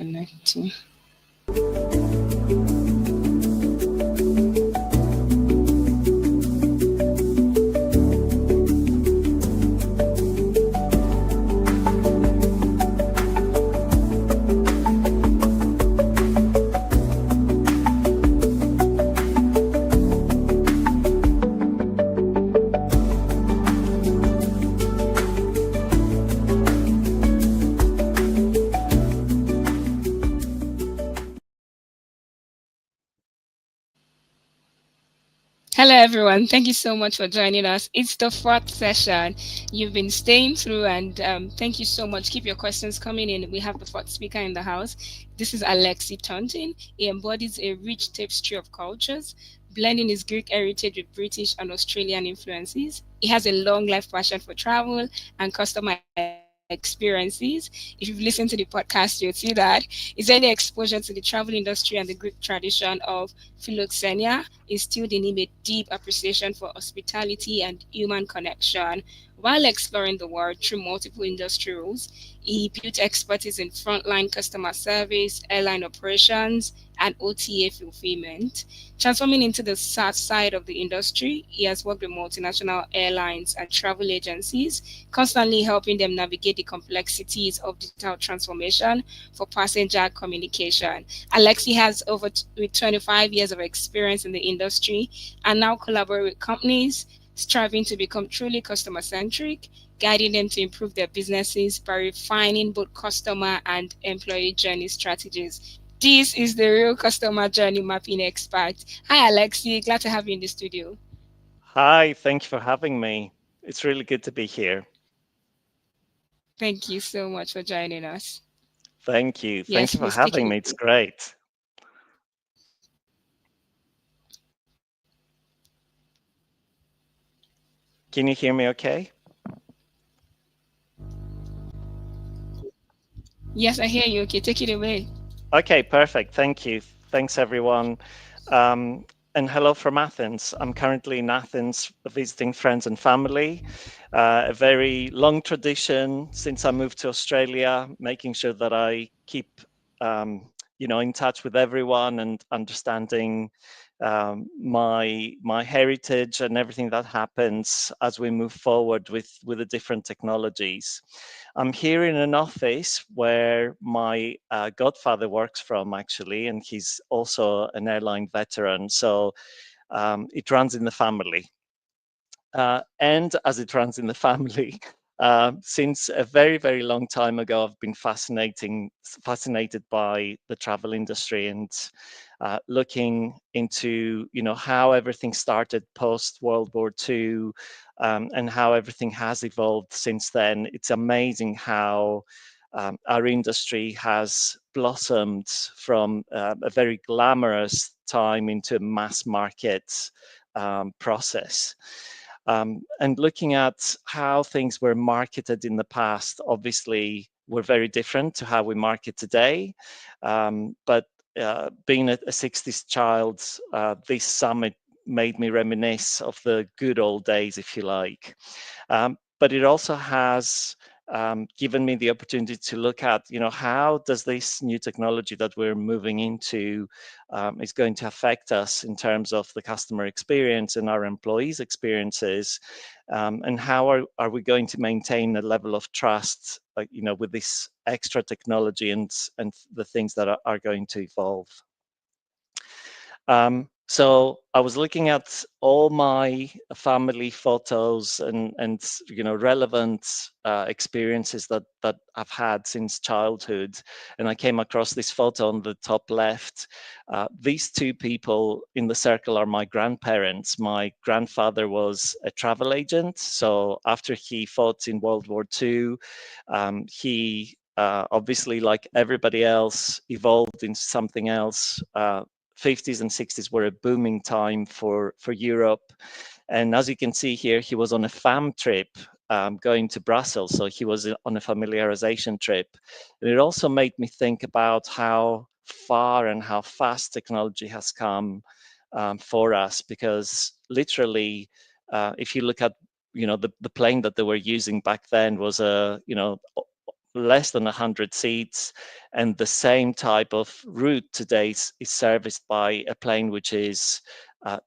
connecting. Hello, everyone. Thank you so much for joining us. It's the fourth session. You've been staying through, and thank you so much. Keep your questions coming in. We have the fourth speaker in the house. This is Alexi Thornton. He embodies a rich tapestry of cultures, blending his Greek heritage with British and Australian influences. He has a long life passion for travel and customer experiences. If you've listened to the podcast, you'll see that his early exposure to the travel industry and the Greek tradition of philoxenia instilled in him a deep appreciation for hospitality and human connection. While exploring the world through multiple industry roles, he built expertise in frontline customer service, airline operations, and OTA fulfillment. Transforming into the SaaS side of the industry, he has worked with multinational airlines and travel agencies, constantly helping them navigate the complexities of digital transformation for passenger communication. Alexi has with 25 years of experience in the industry and now collaborate with companies striving to become truly customer centric, guiding them to improve their businesses by refining both customer and employee journey strategies. This is the real customer journey mapping expert. Hi, Alexi. Glad to have you in the studio. Hi, thank you for having me. It's really good to be here. Thank you so much for joining us. Thank you. Thank Yes, you for please take having it. me. It's great. Can you hear me okay? Yes, I hear you. Okay, take it away. Okay, perfect. Thank you. Thanks, everyone. Um, and hello from Athens. I'm currently in Athens visiting friends and family. A very long tradition since I moved to Australia, making sure that I keep, in touch with everyone and understanding my heritage and everything that happens as we move forward with the different technologies. I'm here in an office where my godfather works from, actually, and he's also an airline veteran. So it runs in the family. And as it runs in the family, since a very, very long time ago, I've been fascinated by the travel industry and looking into, how everything started post World War II, and how everything has evolved since then. It's amazing how our industry has blossomed from a very glamorous time into a mass market process. And looking at how things were marketed in the past, obviously, were very different to how we market today. But being a 60s child, this summit made me reminisce of the good old days, if you like. But it also has given me the opportunity to look at, how does this new technology that we're moving into is going to affect us in terms of the customer experience and our employees' experiences, and how are we going to maintain a level of trust, with this extra technology and the things that are going to evolve. So I was looking at all my family photos and relevant experiences that I've had since childhood, and I came across this photo on the top left. These two people in the circle are my grandparents. My grandfather was a travel agent, so after he fought in World War II, he obviously, like everybody else, evolved into something else. 50s and 60s were a booming time for Europe. And as you can see here, he was on a fam trip going to Brussels. So he was on a familiarization trip. And it also made me think about how far and how fast technology has come for us, because literally, if you look at, the plane that they were using back then was a, less than 100 seats, and the same type of route today is serviced by a plane which is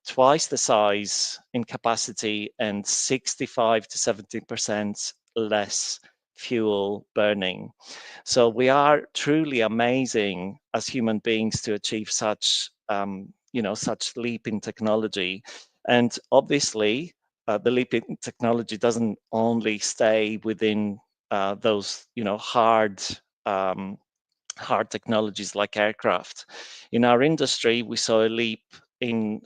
twice the size in capacity and 65 to 70% less fuel burning. So we are truly amazing as human beings to achieve such, such leap in technology. And obviously, the leap in technology doesn't only stay within those, um, hard technologies like aircraft. In our industry, we saw a leap in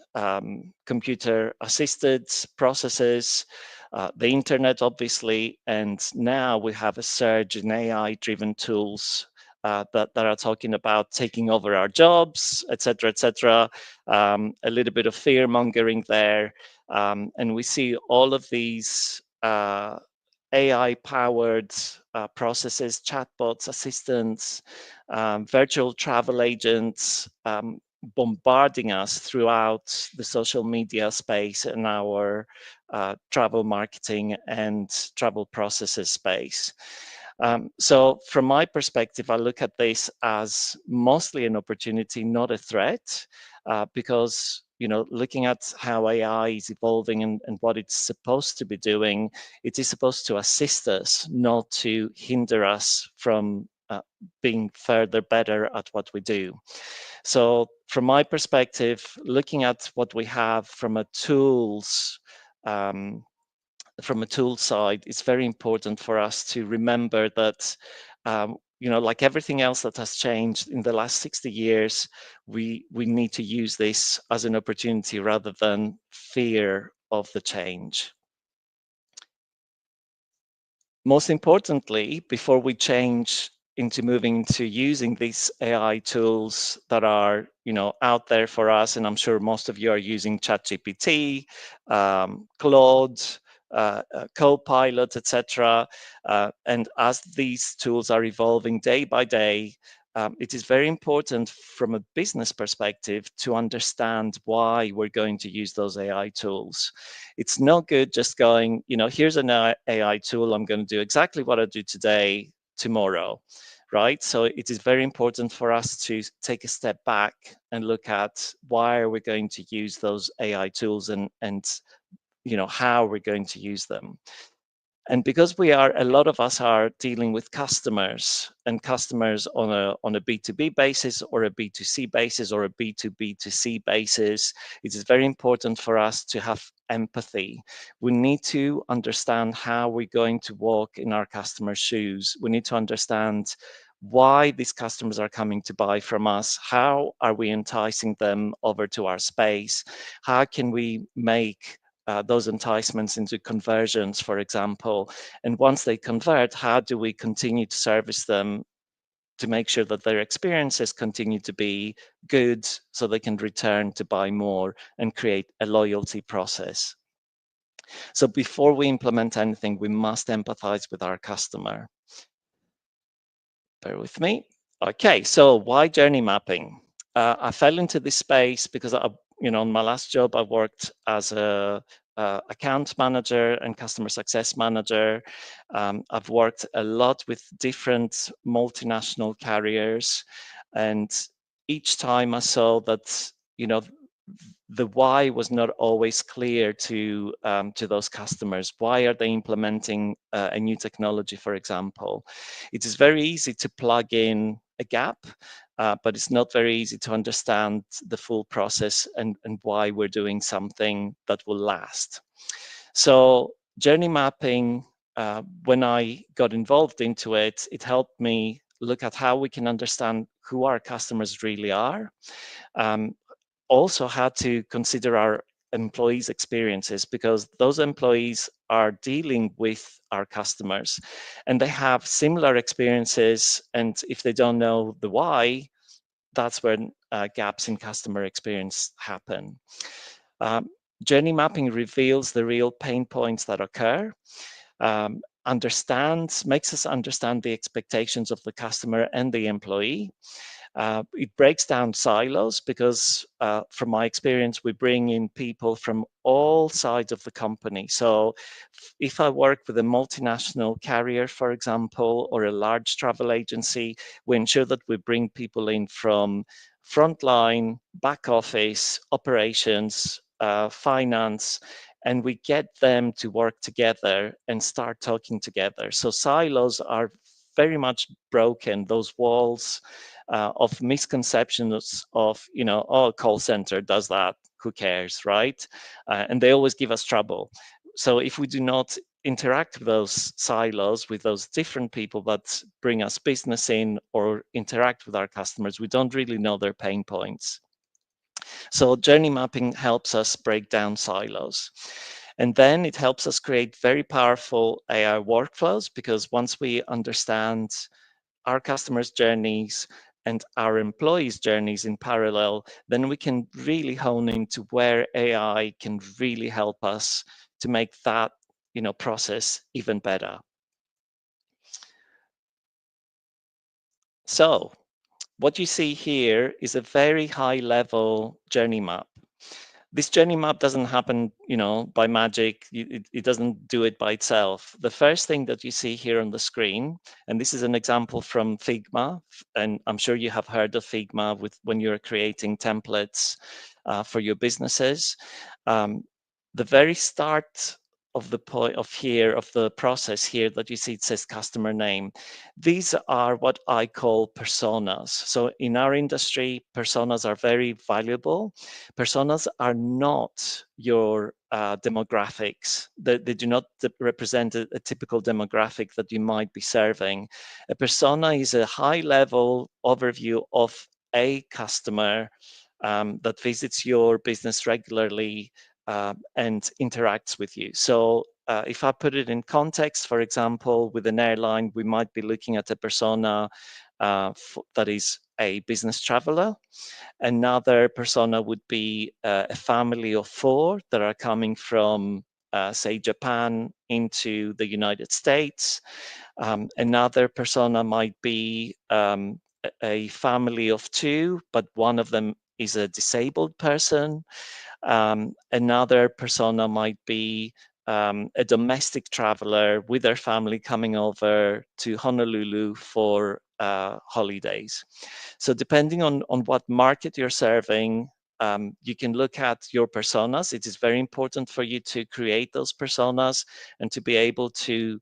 computer assisted processes, the internet, obviously, and now we have a surge in AI driven tools. That are talking about taking over our jobs, etc., etc. A little bit of fear mongering there, and we see all of these AI powered processes, chatbots, assistants, virtual travel agents bombarding us throughout the social media space and our travel marketing and travel processes space. So, from my perspective, I look at this as mostly an opportunity, not a threat, because looking at how AI is evolving and what it's supposed to be doing, it is supposed to assist us, not to hinder us from being further better at what we do. So, from my perspective, looking at what we have um, from a tool side, it's very important for us to remember that, like everything else that has changed in the last 60 years, we need to use this as an opportunity rather than fear of the change. Most importantly, before we change into moving to using these AI tools that are, out there for us, and I'm sure most of you are using ChatGPT, Claude, Copilot, etc. And as these tools are evolving day by day, it is very important from a business perspective to understand why we're going to use those AI tools. It's not good just going, here's an AI tool, I'm going to do exactly what I do today, tomorrow, right? So it is very important for us to take a step back and look at why are we going to use those AI tools and how we're going to use them. And because a lot of us are dealing with customers and customers on a B2B basis or a B2C basis or a B2B2C basis, it is very important for us to have empathy. We need to understand how we're going to walk in our customers' shoes. We need to understand why these customers are coming to buy from us. How are we enticing them over to our space? How can we make those enticements into conversions, for example? And once they convert, how do we continue to service them to make sure that their experiences continue to be good so they can return to buy more and create a loyalty process? So before we implement anything, we must empathize with our customer. Bear with me. Okay, so why journey mapping? I fell into this space because on my last job, I worked as a account manager and customer success manager. I've worked a lot with different multinational carriers, and each time I saw that, the why was not always clear to those customers. Why are they implementing a new technology, for example? It is very easy to plug in a gap, but it's not very easy to understand the full process and why we're doing something that will last. So journey mapping, when I got involved into it, it helped me look at how we can understand who our customers really are. Also had to consider our employees' experiences, because those employees are dealing with our customers and they have similar experiences. And if they don't know the why, that's when gaps in customer experience happen. Um, Journey mapping reveals the real pain points that occur, makes us understand the expectations of the customer and the employee. It breaks down silos because, from my experience, we bring in people from all sides of the company. So if I work with a multinational carrier, for example, or a large travel agency, we ensure that we bring people in from frontline, back office, operations, finance, and we get them to work together and start talking together. So silos are very much broken, those walls of misconceptions of, oh, call center does that, who cares, right? And they always give us trouble. So if we do not interact with those silos, with those different people that bring us business in or interact with our customers, we don't really know their pain points. So journey mapping helps us break down silos. And then it helps us create very powerful AI workflows, because once we understand our customers' journeys and our employees' journeys in parallel, then we can really hone into where AI can really help us to make that, process even better. So what you see here is a very high level journey map. This journey map doesn't happen, by magic. It doesn't do it by itself. The first thing that you see here on the screen, and this is an example from Figma, and I'm sure you have heard of Figma with when you're creating templates for your businesses. Um, the very start of the point of the process here that you see, it says customer name. These are what I call personas. So in our industry, personas are very valuable. Personas are not your demographics. They do not represent a typical demographic that you might be serving. A persona is a high level overview of a customer that visits your business regularly and interacts with you. So if I put it in context, for example, with an airline, we might be looking at a persona that is a business traveler. Another persona would be a family of four that are coming from, say, Japan into the United States. Another persona might be a family of two, but one of them is a disabled person. Another persona might be a domestic traveler with their family coming over to Honolulu for holidays. So depending on what market you're serving, you can look at your personas. It is very important for you to create those personas and to be able to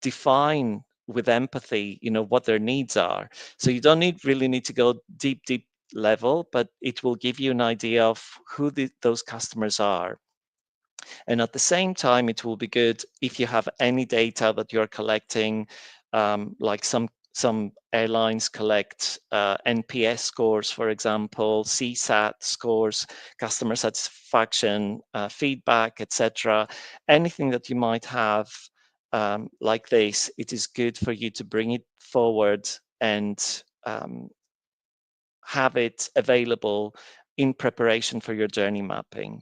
define with empathy, what their needs are. So you don't really need to go deep level, but it will give you an idea of who those customers are. And at the same time, it will be good if you have any data that you're collecting, like some airlines collect NPS scores, for example, CSAT scores, customer satisfaction, feedback, etc. Anything that you might have like this, it is good for you to bring it forward and have it available in preparation for your journey mapping.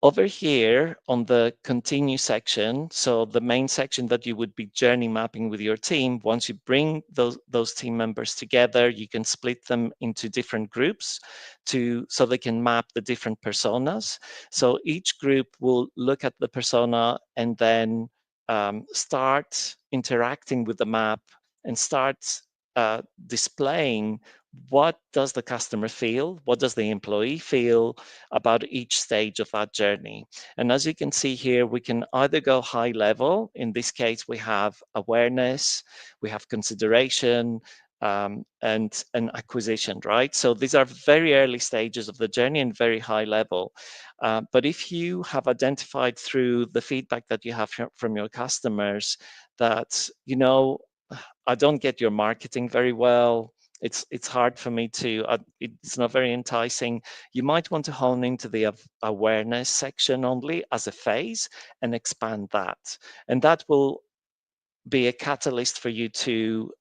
Over here on the continue section, so the main section that you would be journey mapping with your team, once you bring those team members together, you can split them into different groups so they can map the different personas. So each group will look at the persona and then start interacting with the map and start displaying what does the customer feel, what does the employee feel about each stage of that journey. And as you can see here, we can either go high level. In this case, we have awareness, we have consideration, and acquisition, right? So these are very early stages of the journey and very high level. But if you have identified through the feedback that you have from your customers that, I don't get your marketing very well, it's hard for me to, it's not very enticing, you might want to hone into the awareness section only as a phase and expand that. And that will be a catalyst for you to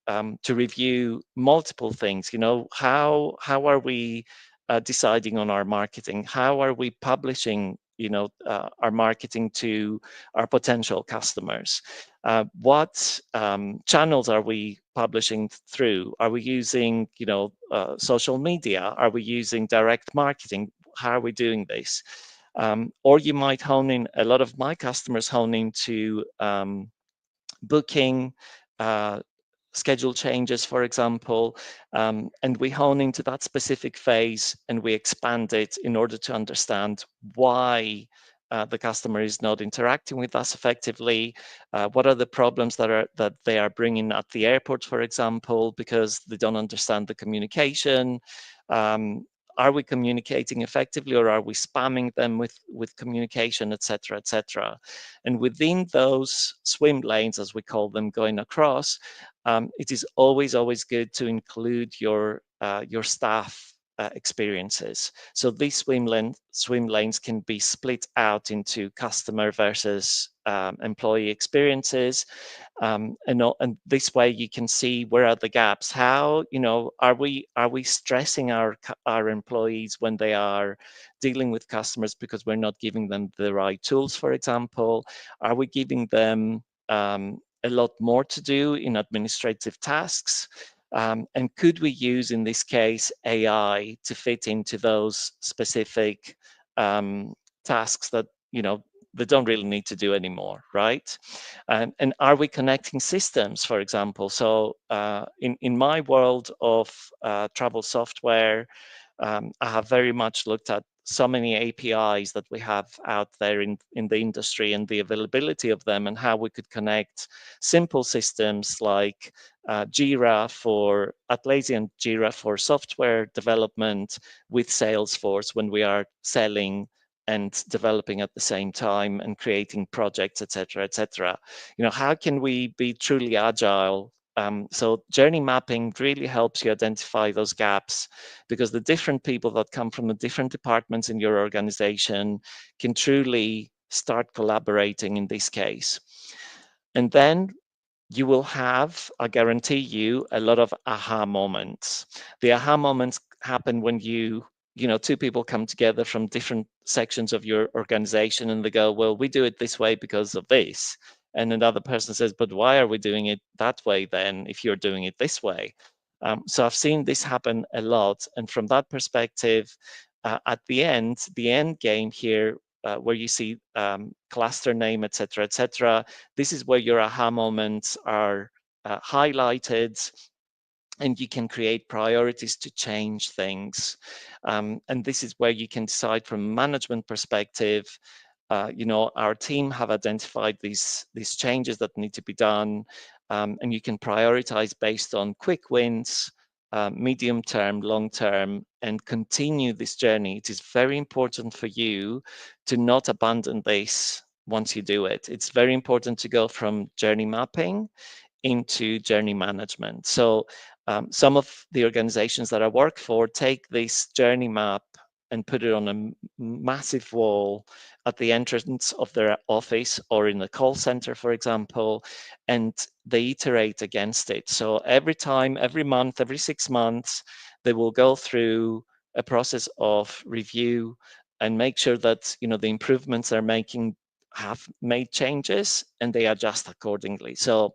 review multiple things. How are we deciding on our marketing? How are we publishing our marketing to our potential customers? What channels are we publishing through? Are we using, social media? Are we using direct marketing? How are we doing this? Or you might hone in, a lot of my customers hone into booking, uh, schedule changes, for example, and we hone into that specific phase and we expand it in order to understand why the customer is not interacting with us effectively. What are the problems that they are bringing at the airport, for example, because they don't understand the communication. Um, are we communicating effectively, or are we spamming them with communication, etc., etc.? And within those swim lanes, as we call them, going across, it is always good to include your staff experiences. So these swim lanes can be split out into customer versus employee experiences, and this way you can see where are the gaps. How, are we stressing our employees when they are dealing with customers because we're not giving them the right tools, for example? Are we giving them a lot more to do in administrative tasks? And could we use, in this case, AI to fit into those specific tasks that, they don't really need to do anymore, right? And are we connecting systems, for example? So in my world of travel software, I have very much looked at so many APIs that we have out there in the industry and the availability of them, and how we could connect simple systems like Jira for Atlassian and Jira for software development with Salesforce when we are selling and developing at the same time and creating projects, etc., etc. How can we be truly agile? So journey mapping really helps you identify those gaps, because the different people that come from the different departments in your organization can truly start collaborating in this case. And then you will have, I guarantee you, a lot of aha moments. The aha moments happen when two people come together from different sections of your organization and they go, well, we do it this way because of this. And another person says, but why are we doing it that way then if you're doing it this way? So I've seen this happen a lot. And from that perspective, at the end game here, where you see cluster name, etc., etc., this is where your aha moments are highlighted, and you can create priorities to change things. And this is where you can decide from a management perspective, our team have identified these changes that need to be done, and you can prioritize based on quick wins, medium term, long term, and continue this journey. It is very important for you to not abandon this once you do it. It's very important to go from journey mapping into journey management. So some of the organizations that I work for take this journey map and put it on a massive wall at the entrance of their office or in the call center, for example, and they iterate against it. So every time, every month, every 6 months, they will go through a process of review and make sure that the improvements they're making have made changes and they adjust accordingly. So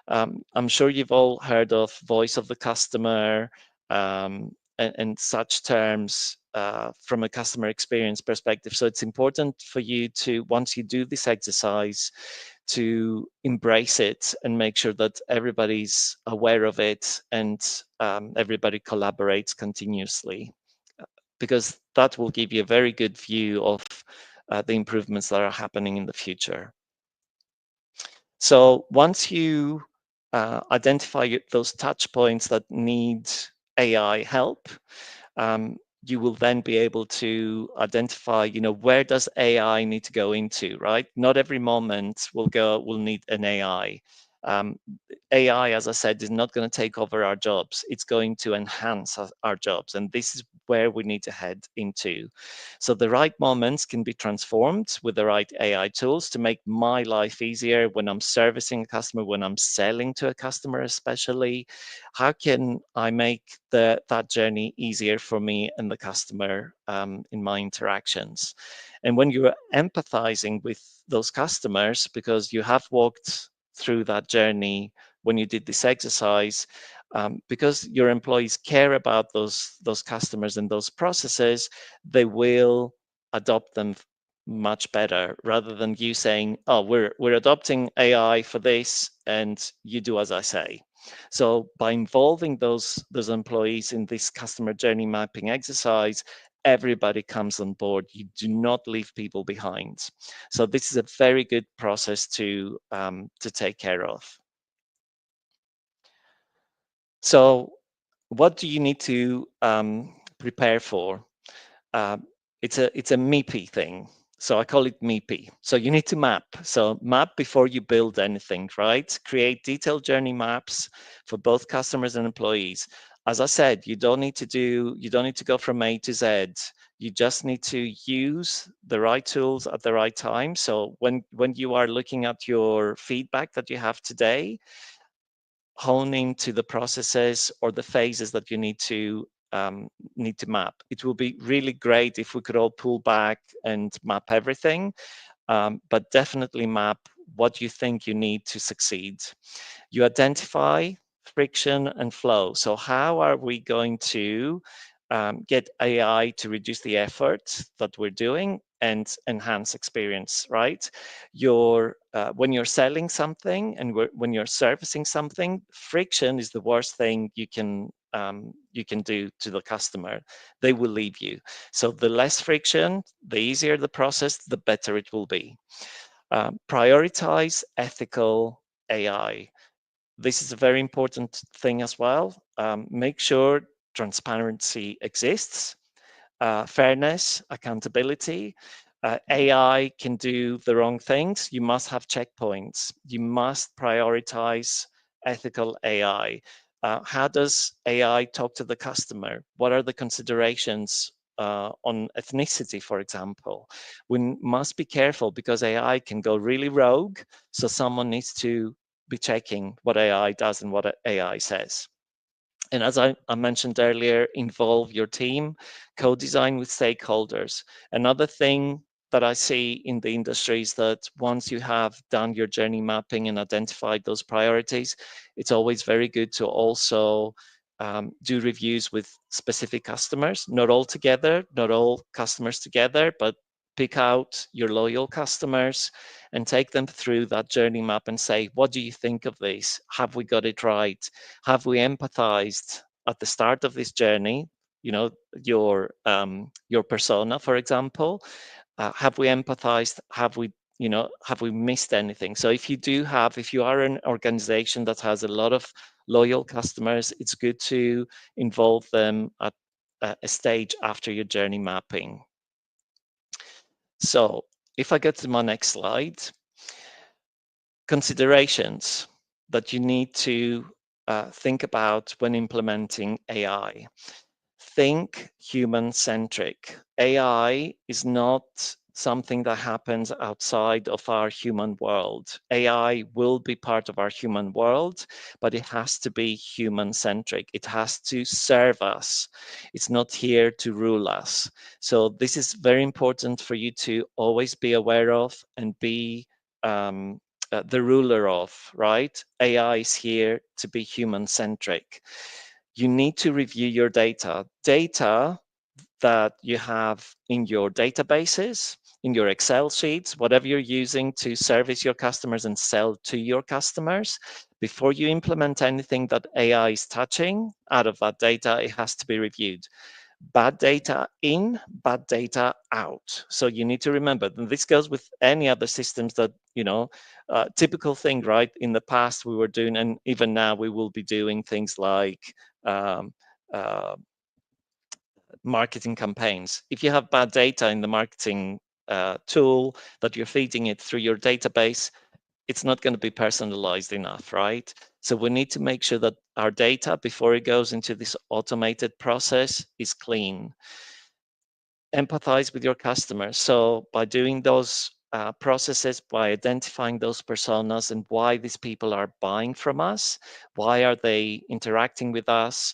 I'm sure you've all heard of voice of the customer, and such terms from a customer experience perspective. So it's important for you to, once you do this exercise, to embrace it and make sure that everybody's aware of it and everybody collaborates continuously, because that will give you a very good view of the improvements that are happening in the future. So once you identify those touch points that need AI help, you will then be able to identify, where does AI need to go into, right? Not every moment will need an AI. Um, AI, as I said, is not going to take over our jobs. It's going to enhance our jobs. And this is where we need to head into. So the right moments can be transformed with the right AI tools to make my life easier when I'm servicing a customer, when I'm selling to a customer, especially. How can I make that journey easier for me and the customer in my interactions? And when you're empathizing with those customers, because you have walked through that journey when you did this exercise, because your employees care about those customers and those processes, they will adopt them much better, rather than you saying, oh, we're adopting AI for this and you do as I say. So by involving those employees in this customer journey mapping exercise, everybody comes on board. You do not leave people behind. So this is a very good process to take care of. So what do you need to prepare for? Uh, it's a MIPI thing. So I call it MIPI. So you need to map. So map before you build anything, right? Create detailed journey maps for both customers and employees. As I said, you don't need to go from A to Z. You just need to use the right tools at the right time. So when you are looking at your feedback that you have today, honing to the processes or the phases that you need to map. It will be really great if we could all pull back and map everything, but definitely map what you think you need to succeed. You identify friction and flow. So how are we going to get AI to reduce the effort that we're doing and enhance experience, right? When you're selling something and when you're servicing something, friction is the worst thing you can do to the customer. They will leave you. So the less friction, the easier the process, the better it will be. Prioritize ethical AI. This is a very important thing as well. Make sure transparency exists, fairness, accountability. AI can do the wrong things. You must have checkpoints. You must prioritize ethical AI. How does AI talk to the customer? What are the considerations on ethnicity, for example? We must be careful because AI can go really rogue. So someone needs to be checking what AI does and what AI says. And as I mentioned earlier, involve your team, co-design with stakeholders. Another thing that I see in the industry is that once you have done your journey mapping and identified those priorities, it's always very good to also do reviews with specific customers, not all together, not all customers together, but pick out your loyal customers and take them through that journey map and say, what do you think of this? Have we got it right? Have we empathized at the start of this journey? You know, your persona, for example. Have we empathized? Have we missed anything? So if you are an organization that has a lot of loyal customers, it's good to involve them at a stage after your journey mapping. So if I go to my next slide, considerations that you need to think about when implementing AI. Think human centric. AI is not something that happens outside of our human world. AI will be part of our human world, but it has to be human centric. It has to serve us. It's not here to rule us. So this is very important for you to always be aware of and be the ruler of, right? AI is here to be human centric. You need to review your data that you have in your databases, in your Excel sheets, whatever you're using to service your customers and sell to your customers. Before you implement anything that AI is touching out of that data, it has to be reviewed. Bad data in, bad data out. So you need to remember, and this goes with any other systems that, typical thing, right? In the past we were doing, and even now we will be doing things like um, uh, marketing campaigns. If you have bad data in the marketing tool that you're feeding it through your database, it's not going to be personalized enough, right? So we need to make sure that our data, before it goes into this automated process, is clean. Empathize with your customers. So by doing those processes, by identifying those personas and why these people are buying from us, why are they interacting with us,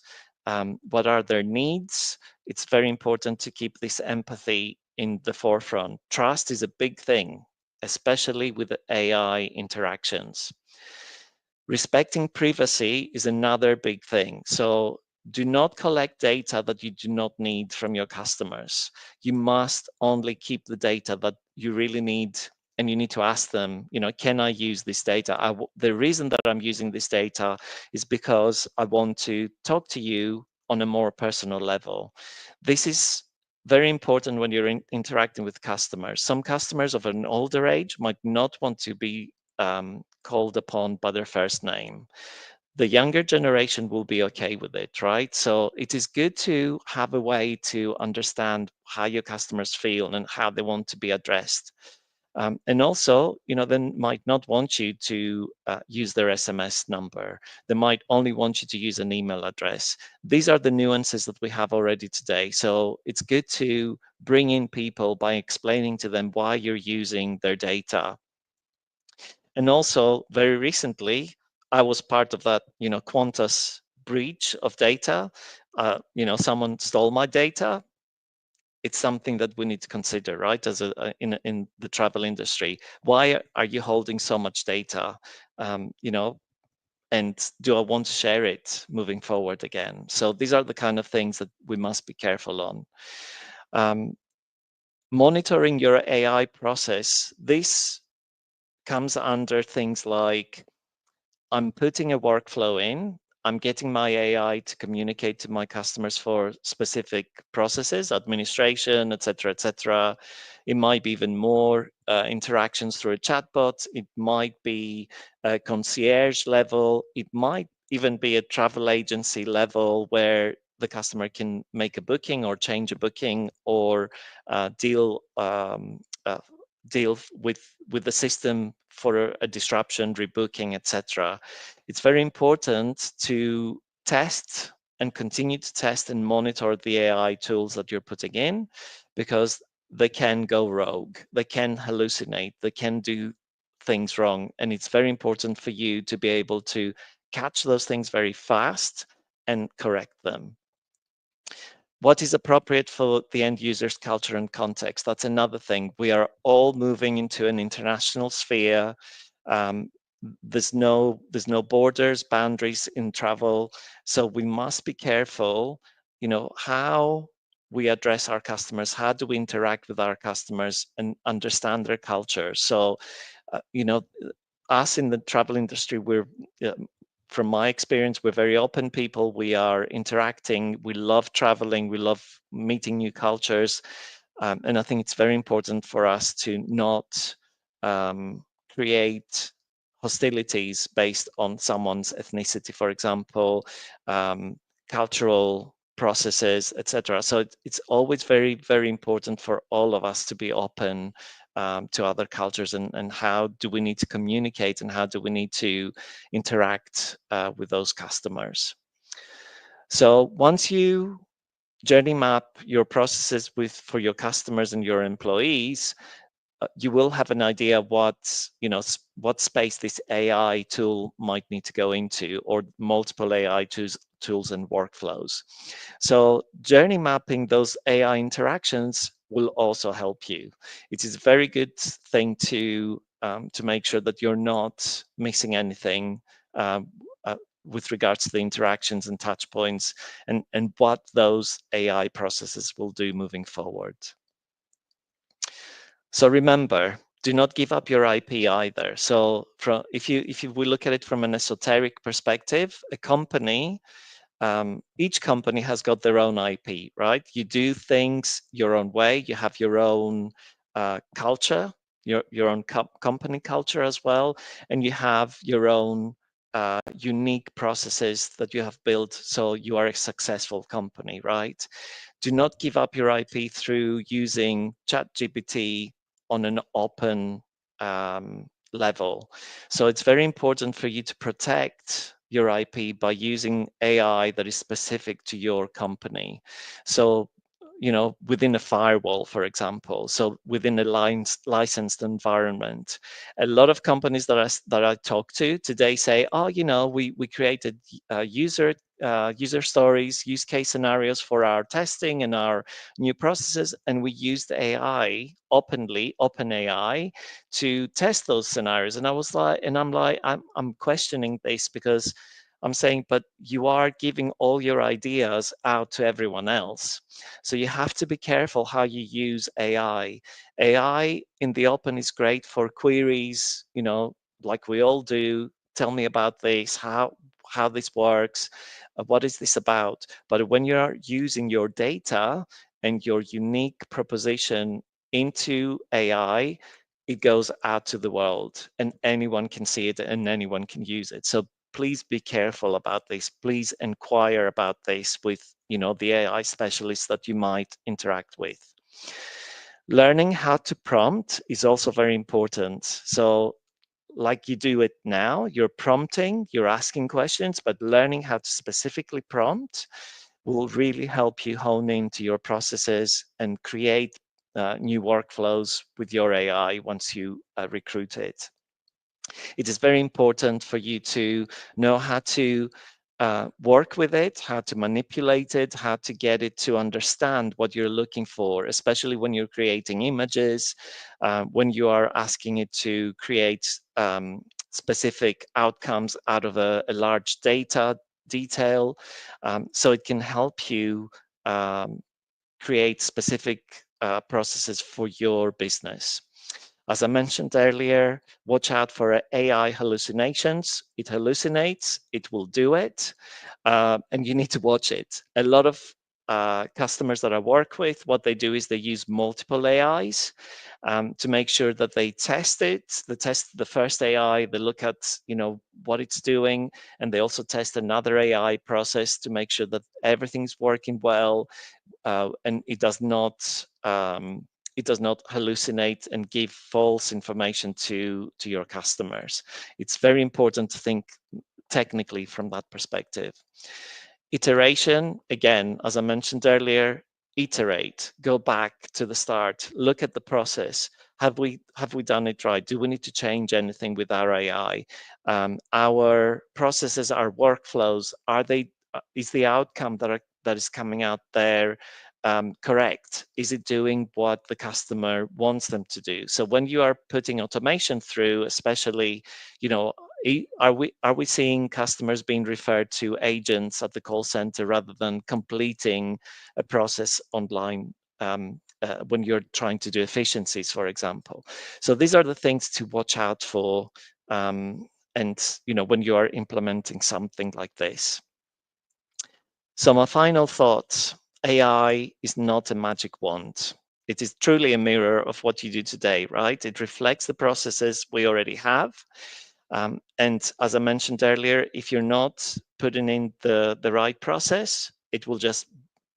what are their needs, it's very important to keep this empathy in the forefront. Trust is a big thing, especially with AI interactions. Respecting privacy is another big thing. So do not collect data that you do not need from your customers. You must only keep the data that you really need, and you need to ask them, can I use this data? The reason that I'm using this data is because I want to talk to you on a more personal level. This is very important when you're interacting with customers. Some customers of an older age might not want to be called upon by their first name. The younger generation will be okay with it, right? So it is good to have a way to understand how your customers feel and how they want to be addressed. And also, they might not want you to use their SMS number. They might only want you to use an email address. These are the nuances that we have already today. So it's good to bring in people by explaining to them why you're using their data. And also, very recently, I was part of that, Qantas breach of data. Someone stole my data. It's something that we need to consider, right? In the travel industry, why are you holding so much data? And do I want to share it moving forward again? So these are the kind of things that we must be careful on. Monitoring your AI process. This comes under things like I'm putting a workflow in. I'm getting my AI to communicate to my customers for specific processes, administration, etc., etc. It might be even more interactions through a chatbot. It might be a concierge level. It might even be a travel agency level where the customer can make a booking or change a booking or deal uh, deal with the system for a disruption, rebooking, etc. It's very important to test and continue to test and monitor the AI tools that you're putting in, because they can go rogue, they can hallucinate, they can do things wrong, and it's very important for you to be able to catch those things very fast and correct them. What is appropriate for the end user's culture and context? That's another thing. We are all moving into an international sphere. Um, there's no borders, boundaries in travel, so we must be careful. How we address our customers, how do we interact with our customers, and understand their culture. So, us in the travel industry, from my experience, we're very open people. We are interacting. We love traveling. We love meeting new cultures. And I think it's very important for us to not create hostilities based on someone's ethnicity, for example, um, cultural processes, etc. So it's always very, very important for all of us to be open to other cultures, and how do we need to communicate, and how do we need to interact with those customers. So once you journey map your processes for your customers and your employees, you will have an idea what space this AI tool might need to go into, or multiple AI tools and workflows. So journey mapping those AI interactions will also help you. It is a very good thing to make sure that you're not missing anything um, with regards to the interactions and touch points, and what those AI processes will do moving forward. So remember, do not give up your IP either. So if we look at it from an esoteric perspective, each company has got their own IP, right? You do things your own way. You have your own culture, your own company culture as well, and you have your own unique processes that you have built, so you are a successful company, right? Do not give up your IP through using ChatGPT on an open level. So it's very important for you to protect your IP by using AI that is specific to your company. So, within a firewall, for example, so within a licensed environment, a lot of companies that I talk to today say, oh, we created user user stories, use case scenarios for our testing and our new processes, and we used AI openly, open AI, to test those scenarios. And I was like, and I'm like, I'm questioning this because I'm saying, but you are giving all your ideas out to everyone else. So you have to be careful how you use AI. AI in the open is great for queries, like we all do. Tell me about this, how this works, what is this about? But when you're using your data and your unique proposition into AI, it goes out to the world and anyone can see it and anyone can use it. So please be careful about this. Please inquire about this with the AI specialists that you might interact with. Learning how to prompt is also very important. So like you do it now, you're prompting, you're asking questions, but learning how to specifically prompt will really help you hone into your processes and create new workflows with your AI once you recruit it. It is very important for you to know how to work with it, how to manipulate it, how to get it to understand what you're looking for, especially when you're creating images, when you are asking it to create specific outcomes out of a large data detail. So it can help you create specific processes for your business. As I mentioned earlier, watch out for AI hallucinations. It hallucinates, it will do it, and you need to watch it. A lot of customers that I work with, what they do is they use multiple AIs to make sure that they test it. They test the first AI, they look at what it's doing, and they also test another AI process to make sure that everything's working well, and it does not hallucinate and give false information to your customers. It's very important to think technically from that perspective. Iteration, again, as I mentioned earlier, iterate, go back to the start, look at the process. Have we done it right? Do we need to change anything with our AI? Our processes, our workflows, is the outcome that is coming out there correct? Is it doing what the customer wants them to do? So when you are putting automation through, especially, are we seeing customers being referred to agents at the call center rather than completing a process online when you're trying to do efficiencies, for example? So these are the things to watch out for, and when you are implementing something like this. So my final thoughts: AI is not a magic wand. It is truly a mirror of what you do today, right? It reflects the processes we already have. And as I mentioned earlier, if you're not putting in the right process, it will just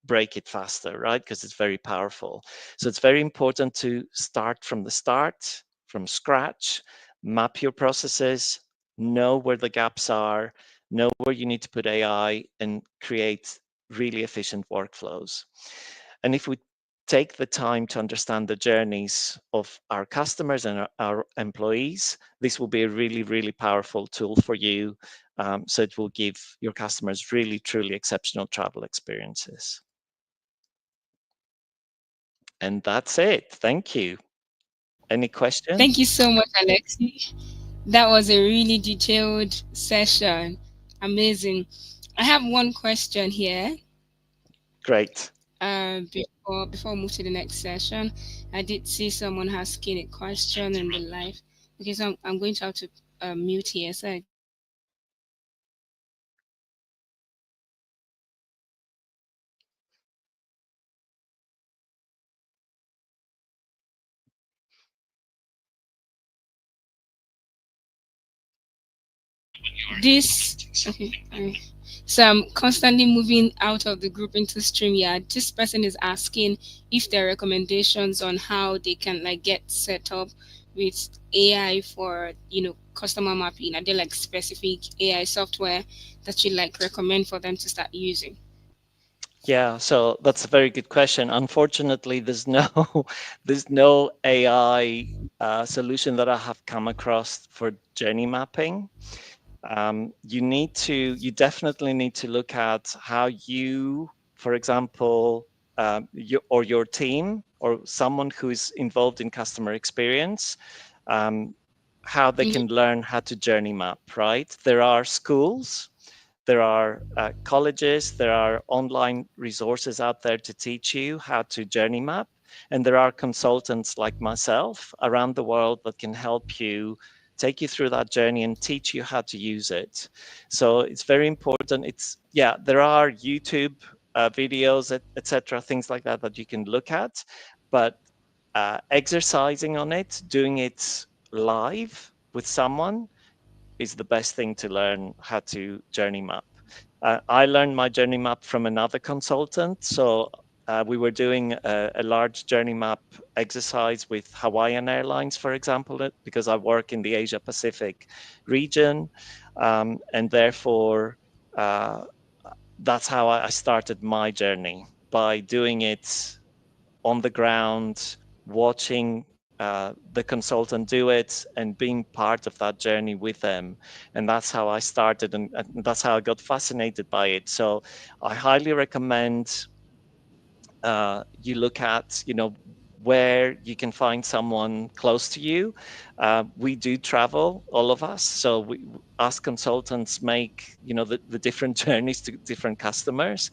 break it faster, right? Because it's very powerful. So it's very important to start from the start, from scratch, map your processes, know where the gaps are, know where you need to put AI, and create really efficient workflows. And if we take the time to understand the journeys of our customers and our employees, this will be a really, really powerful tool for you. So it will give your customers really, truly exceptional travel experiences. And that's it. Thank you. Any Thank you questions? so much, Alexi. That was a really detailed session. Amazing. I have one question here. Great. Before we move to the next session, I did see someone asking a question in the live. Okay, so I'm going to have to mute here. So I just want to make sure that this. Okay. So I'm constantly moving out of the group into StreamYard. This person is asking if there are recommendations on how they can like get set up with AI for customer mapping. Are there like specific AI software that you like recommend for them to start using? Yeah, so that's a very good question. Unfortunately, there's no there's no AI solution that I have come across for journey mapping. You definitely need to look at how you, for example, your team or someone who is involved in customer experience, um, how they Yeah. can learn how to journey map, right? There are schools, there are colleges, there are online resources out there to teach you how to journey map. And there are consultants like myself around the world that can help you take you through that journey and teach you how to use it. So it's very important. Yeah, there are YouTube videos, etc., things like that that you can look at, but exercising on it, doing it live with someone is the best thing to learn how to journey map. I learned my journey map from another consultant. So we were doing a large journey map exercise with Hawaiian Airlines, for example, because I work in the Asia Pacific region. And therefore, uh, that's how I started my journey, by doing it on the ground, watching the consultant do it and being part of that journey with them. And that's how I started, and that's how I got fascinated by it. So I highly recommend you look at, where you can find someone close to you. We do travel, all of us. So us consultants make, the different journeys to different customers.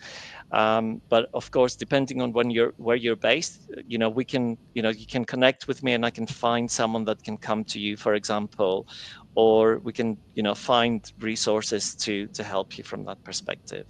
But of course, depending on where you're based, we can, you can connect with me and I can find someone that can come to you, for example, or we can, find resources to help you from that perspective.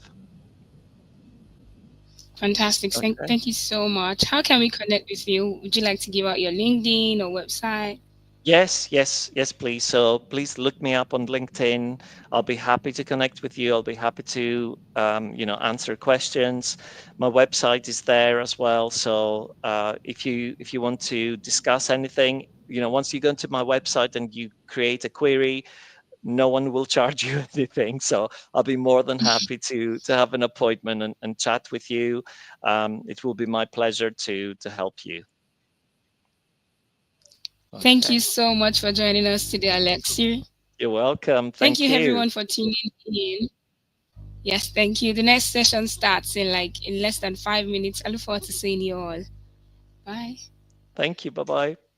Fantastic. Okay. Thank you so much. How can we connect with you? Would you like to give out your LinkedIn or website? Yes, yes, yes, please. So please look me up on LinkedIn. I'll be happy to connect with you. I'll be happy to, answer questions. My website is there as well. So if you want to discuss anything, once you go into my website and you create a query, no one will charge you anything. So I'll be more than happy to have an appointment and chat with you. It will be my pleasure to help you. Thank you Okay. so much for joining us today, Alexi. You're welcome. Thank Thank you, you. everyone, for tuning in. Yes, thank you. The next session starts in less than 5 minutes. I look forward to seeing you all. Bye. Thank you. Bye bye.